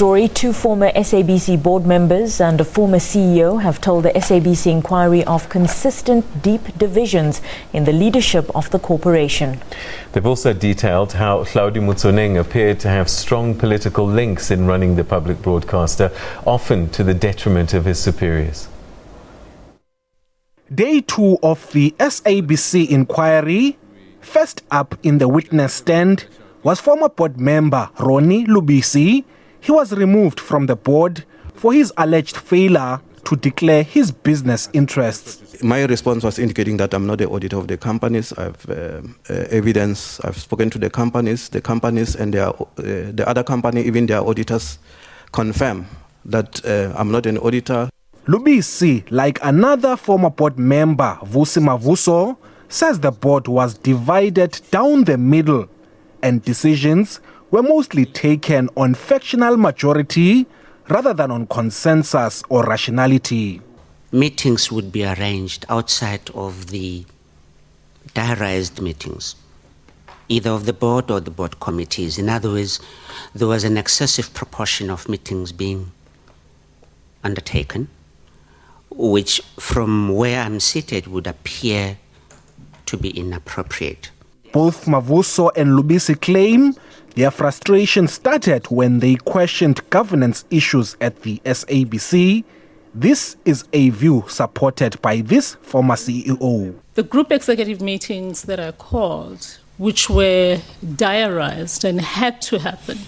story. Two former SABC board members and a former CEO have told the SABC inquiry of consistent deep divisions in the leadership of the corporation. They've also detailed how Hlaudi Motsoeneng appeared to have strong political links in running the public broadcaster, often to the detriment of his superiors. Day 2 of the SABC inquiry. First up in the witness stand was former board member Ronnie Lubisi. He was removed from the board for his alleged failure to declare his business interests. My response was indicating that I'm not the auditor of the companies. I've evidence. I've spoken to the companies and the other company, even their auditors, confirm that I'm not an auditor. Lubisi, like another former board member, Vusi Mavuso, says the board was divided down the middle and decisions were mostly taken on factional majority rather than on consensus or rationality. Meetings would be arranged outside of the diarized meetings, either of the board or the board committees. In other words, there was an excessive proportion of meetings being undertaken, which from where I'm seated would appear to be inappropriate. Both Mavuso and Lubisi claim their frustration started when they questioned governance issues at the SABC. This is a view supported by this former CEO. The group executive meetings that are called, which were diarized and had to happen,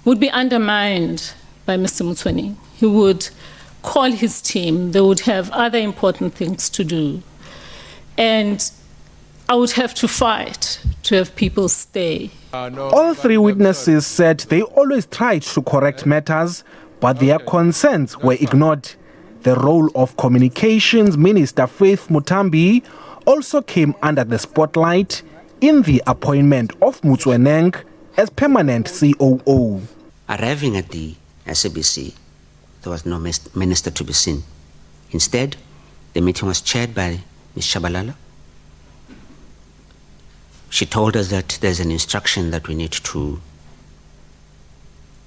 would be undermined by Mr. Motsoeneng. He would call his team. They would have other important things to do. And I would have to fight to have people stay. All three witnesses said they always tried to correct matters, but their concerns were ignored. The role of Communications Minister Faith Muthambi also came under the spotlight in the appointment of Motsoeneng as permanent COO. Arriving at the SABC, there was no minister to be seen. Instead, the meeting was chaired by Ms. Shabalala. She told us that there's an instruction that we need to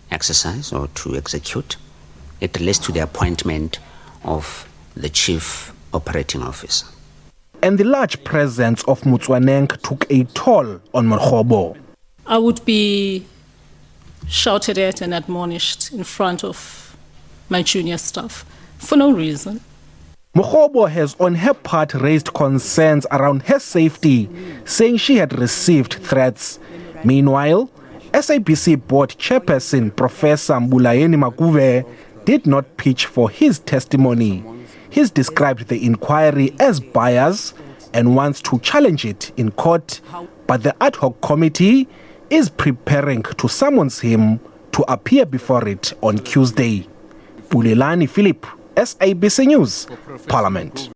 exercise or to execute. It relates to the appointment of the chief operating officer. And the large presence of Motsoeneng took a toll on Mokgobo. I would be shouted at and admonished in front of my junior staff for no reason. Mokgobo has on her part raised concerns around her safety, saying she had received threats. Meanwhile, SABC board chairperson Professor Mbulayeni Makuve did not pitch for his testimony. He's described the inquiry as biased and wants to challenge it in court, but the ad hoc committee is preparing to summons him to appear before it on Tuesday. Bulelani Philip, SABC News, Parliament.